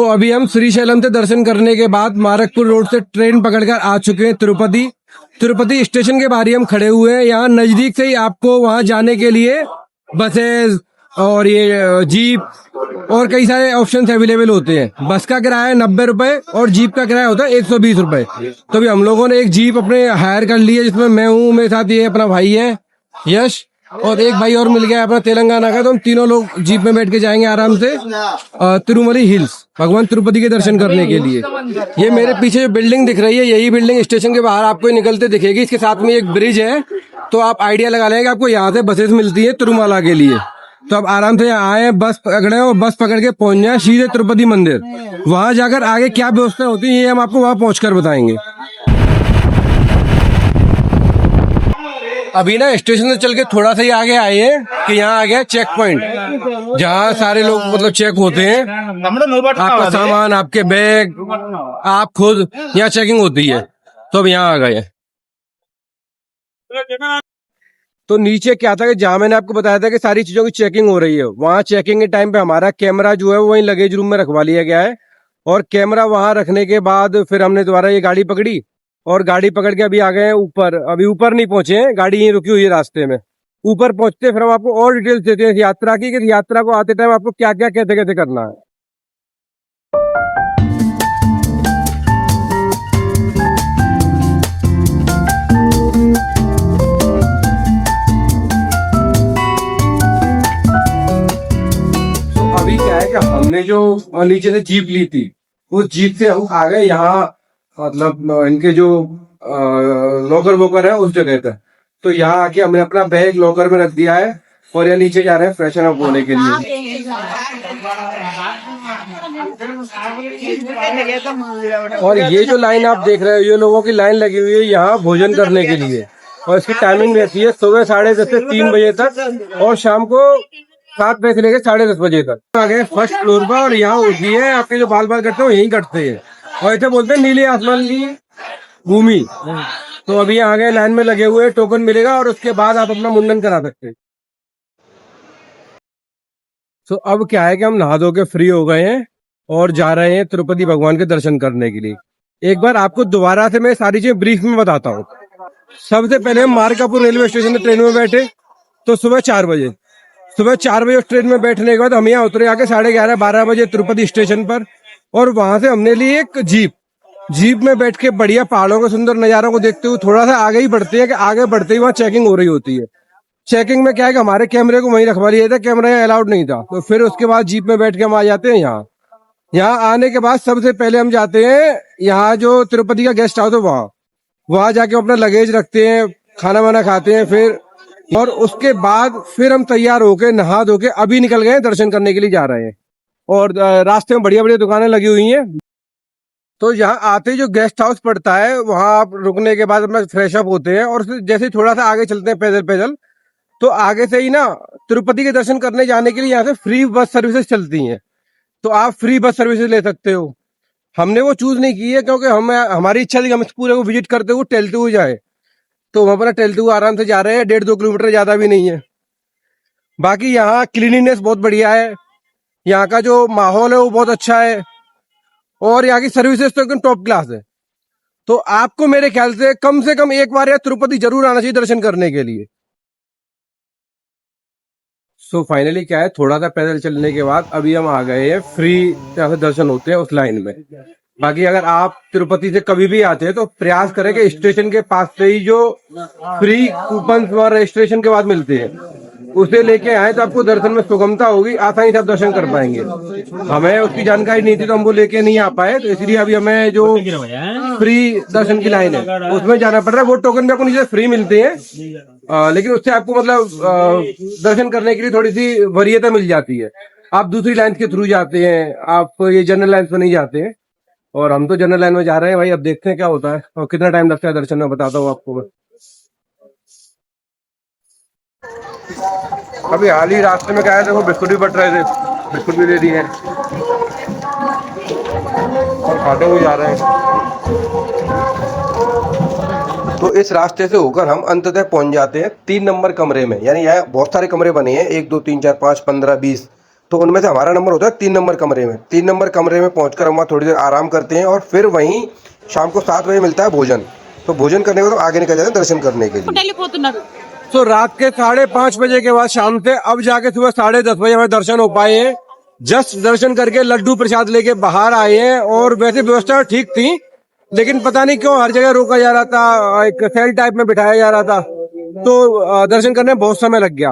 तो अभी हम श्रीशैलम से दर्शन करने के बाद मारकपुर रोड से ट्रेन पकड़कर आ चुके हैं तिरुपति। तिरुपति स्टेशन के बाहर ही हम खड़े हुए हैं। यहाँ नजदीक से ही आपको वहां जाने के लिए बसेस और ये जीप और कई सारे ऑप्शंस अवेलेबल होते हैं। बस का किराया 90 रुपए और जीप का किराया होता है 120 रुपए। तो अभी हम लोगों ने एक जीप अपने हायर कर ली है, जिसमें मैं हूँ, मेरे साथ ये अपना भाई है यश, और एक भाई और मिल गया अपना तेलंगाना का। तो हम तीनों लोग जीप में बैठ के जाएंगे आराम से तिरुमली हिल्स, भगवान तिरुपति के दर्शन करने के लिए। ये मेरे पीछे जो बिल्डिंग दिख रही है, यही बिल्डिंग स्टेशन के बाहर आपको निकलते दिखेगी। इसके साथ में एक ब्रिज है, तो आप आइडिया लगा लेंगे आपको यहाँ से बसेस मिलती है तिरुमला के लिए। तो आप आराम से यहाँ आए, बस पकड़े और बस पकड़ के पहुंच जाए सीधे तिरुपति मंदिर। वहां जाकर आगे क्या व्यवस्था होती है ये हम आपको वहां पहुंचकर बताएंगे। अभी ना स्टेशन से चल के थोड़ा सा ही आगे आए हैं कि यहाँ आ गया चेक पॉइंट, जहाँ सारे लोग मतलब चेक होते हैं। आपका सामान, आपके बैग, आप खुद, यहाँ चेकिंग होती है। तो अब यहाँ आ गए। तो नीचे क्या था कि जहाँ मैंने आपको बताया था कि सारी चीजों की चेकिंग हो रही है, वहाँ चेकिंग के टाइम पे हमारा कैमरा जो है वो वहीं लगेज रूम में रखवा लिया गया है। और कैमरा वहां रखने के बाद फिर हमने दोबारा ये गाड़ी पकड़ी और गाड़ी पकड़ के अभी आ गए हैं ऊपर। अभी ऊपर नहीं पहुंचे हैं, गाड़ी यहीं रुकी हुई है रास्ते में। ऊपर पहुंचते फिर हम आपको और डिटेल्स देते हैं यात्रा की, कि यात्रा को आते टाइम आपको क्या क्या कैसे कैसे करना है। अभी क्या है कि हमने जो नीचे से जीप ली थी, उस जीप से हम आ गए यहाँ, मतलब इनके जो लॉकर वोकर है उस जगह पे। तो यहाँ आके हमने अपना बैग लॉकर में रख दिया है और यहाँ नीचे जा रहे हैं फ्रेशन अप होने के लिए। और ये जो लाइन आप देख रहे हो, ये लोगों की लाइन लगी हुई है यहाँ भोजन करने के लिए। और इसकी टाइमिंग रहती है सुबह 10:30 से 3 बजे तक और शाम को 7 बजे से लेकर 10:30 बजे तक। आ गए फर्स्ट फ्लोर पर और यहाँ होती है आपके जो बाल बाल कटते हैं यहीं कटते हैं और इसे बोलते हैं नीले आसमान की भूमि। तो अभी आ गए, लाइन में लगे हुए, टोकन मिलेगा और उसके बाद आप अपना मुंडन करा सकते हैं। तो अब क्या है कि हम नहा धो के फ्री हो गए हैं और जा रहे हैं तिरुपति भगवान के दर्शन करने के लिए। एक बार आपको दोबारा से मैं सारी चीजें ब्रीफ में बताता हूँ। सबसे पहले हम मारकापुर रेलवे स्टेशन में ट्रेन में बैठे, तो सुबह 4 बजे उस ट्रेन में बैठने के बाद हम यहाँ उतरे आके 11:30-12 बजे तिरुपति स्टेशन पर। और वहां से हमने ली एक जीप में बैठ के बढ़िया पहाड़ों के सुंदर नजारों को देखते हुए थोड़ा सा आगे ही बढ़ते हैं कि आगे बढ़ते ही वहाँ चेकिंग हो रही होती है। चेकिंग में क्या है कि हमारे कैमरे को वहीं रखवा लिया था, कैमरा यहाँ अलाउड नहीं था। तो फिर उसके बाद जीप में बैठ के हम आ जाते हैं यहाँ आने के बाद सबसे पहले हम जाते हैं यहाँ जो तिरुपति का गेस्ट हाउस है वहां जाके अपना लगेज रखते हैं, खाना वाना खाते हैं फिर। और उसके बाद फिर हम तैयार होके नहा धो के अभी निकल गए, दर्शन करने के लिए जा रहे हैं। और रास्ते में बढ़िया बढ़िया दुकानें लगी हुई हैं। तो यहाँ आते जो गेस्ट हाउस पड़ता है वहां आप रुकने के बाद अपना फ्रेश अप होते हैं और जैसे थोड़ा सा आगे चलते हैं पैदल, तो आगे से ही ना तिरुपति के दर्शन करने जाने के लिए यहाँ से फ्री बस सर्विसेज चलती हैं। तो आप फ्री बस सर्विसेज ले सकते हो। हमने वो चूज नहीं की है क्योंकि हमारी इच्छा थी कि हम इस पूरे को विजिट करते हुए टहलते हुए जाए। तो हम अपना टहलते हुए आराम से जा रहे हैं, 1.5-2 किलोमीटर ज्यादा भी नहीं है। बाकी यहाँ क्लीनिनेस बहुत बढ़िया है, यहाँ का जो माहौल है वो बहुत अच्छा है और यहाँ की सर्विसेज तो एकदम टॉप क्लास है। तो आपको मेरे ख्याल से कम एक बार या तिरुपति जरूर आना चाहिए दर्शन करने के लिए। सो फाइनली क्या है, थोड़ा सा पैदल चलने के बाद अभी हम आ गए हैं फ्री यहाँ से दर्शन होते हैं उस लाइन में। बाकी अगर आप तिरुपति से कभी भी आते हैं तो प्रयास करें कि स्टेशन के पास से ही जो फ्री कूपन रजिस्ट्रेशन के बाद मिलते हैं उसे लेके आए, तो आपको दर्शन में सुगमता होगी, आसानी से आप दर्शन कर पाएंगे। हमें उसकी जानकारी नहीं थी तो हम वो लेके नहीं आ पाए, तो इसलिए अभी हमें जो फ्री दर्शन की लाइन है उसमें जाना पड़ रहा है। वो टोकन भी आपको नीचे फ्री मिलते हैं, लेकिन उससे आपको मतलब दर्शन करने के लिए थोड़ी सी वरीयता मिल जाती है। आप दूसरी लाइन के थ्रू जाते हैं, आप ये जनरल लाइन में नहीं जाते हैं और हम तो जनरल लाइन में जा रहे हैं भाई। अब देखते हैं क्या होता है और कितना टाइम लगता है दर्शन में, बताता हूँ आपको मैं। अभी हाल ही रास्ते में क्या है, देखो बिस्कुट भी बट रहे थे, बिस्कुट भी दे दिए हैं और खाते हुए जा रहे हैं। तो इस रास्ते से होकर हम अंततः पहुंच जाते हैं 3 नंबर कमरे में। यानी यहाँ बहुत सारे कमरे बने हैं, 1 2 3 4 5 15 20 तो उनमें से हमारा नंबर होता है 3 नंबर कमरे में। 3 नंबर कमरे में पहुंचकर हम वहाँ थोड़ी देर आराम करते हैं और फिर वहीं शाम को 7 बजे मिलता है भोजन। तो भोजन करने के बाद आगे निकल जाते हैं दर्शन करने के लिए। तो रात के 5:30 बजे के बाद शाम से अब जाके सुबह 10:30 बजे हमें दर्शन हो पाए हैं। जस्ट दर्शन करके लड्डू प्रसाद लेके बाहर आए हैं और वैसे व्यवस्था ठीक थी, लेकिन पता नहीं क्यों हर जगह रोका जा रहा था, एक सेल टाइप में बिठाया जा रहा था, तो दर्शन करने में बहुत समय लग गया।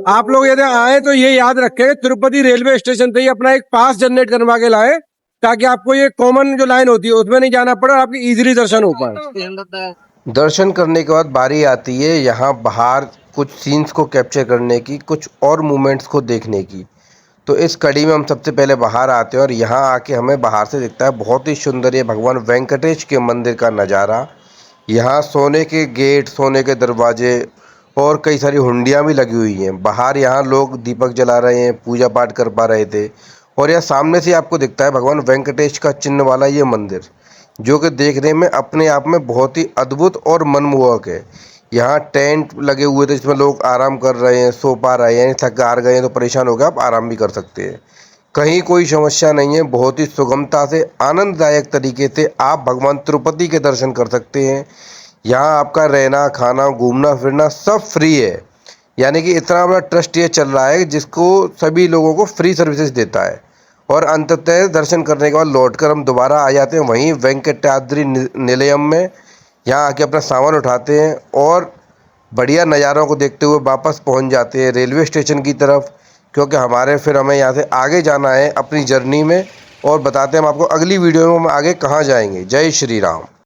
आप लोग यदि आए तो ये याद रखें, तिरुपति रेलवे स्टेशन से ही अपना एक पास जनरेट करवा के लाए, ताकि आपको ये कॉमन जो लाइन होती है उसमें नहीं जाना पड़े और आपकी इजीली दर्शन हो पाए। दर्शन करने के बाद बारी आती है यहाँ बाहर कुछ सीन्स को कैप्चर करने की, कुछ और मोमेंट्स को देखने की। तो इस कड़ी में हम सबसे पहले बाहर आते हैं और यहाँ आके हमें बाहर से दिखता है बहुत ही सुंदर ये भगवान वेंकटेश के मंदिर का नज़ारा। यहाँ सोने के गेट, सोने के दरवाजे और कई सारी हुंडियाँ भी लगी हुई हैं। बाहर यहाँ लोग दीपक जला रहे हैं, पूजा पाठ कर पा रहे थे। और यह सामने से आपको दिखता है भगवान वेंकटेश का चिन्ह वाला ये मंदिर, जो कि देखने में अपने आप में बहुत ही अद्भुत और मनमोहक है। यहाँ टेंट लगे हुए थे जिसमें लोग आराम कर रहे हैं, सो पा रहे हैं, थक हार गए हैं तो परेशान हो गए, आप आराम भी कर सकते हैं। कहीं कोई समस्या नहीं है, बहुत ही सुगमता से आनंददायक तरीके से आप भगवान तिरुपति के दर्शन कर सकते हैं। यहाँ आपका रहना, खाना, घूमना फिरना सब फ्री है। यानी कि इतना बड़ा ट्रस्ट ये चल रहा है जिसको सभी लोगों को फ्री सर्विसेज देता है। और अंततः दर्शन करने के बाद लौटकर हम दोबारा आ जाते हैं वहीं वेंकटाद्रि निलयम में। यहाँ आके अपना सामान उठाते हैं और बढ़िया नज़ारों को देखते हुए वापस पहुँच जाते हैं रेलवे स्टेशन की तरफ, क्योंकि हमें यहाँ से आगे जाना है अपनी जर्नी में। और बताते हैं हम आपको अगली वीडियो में हम आगे कहाँ जाएंगे। जय श्री राम।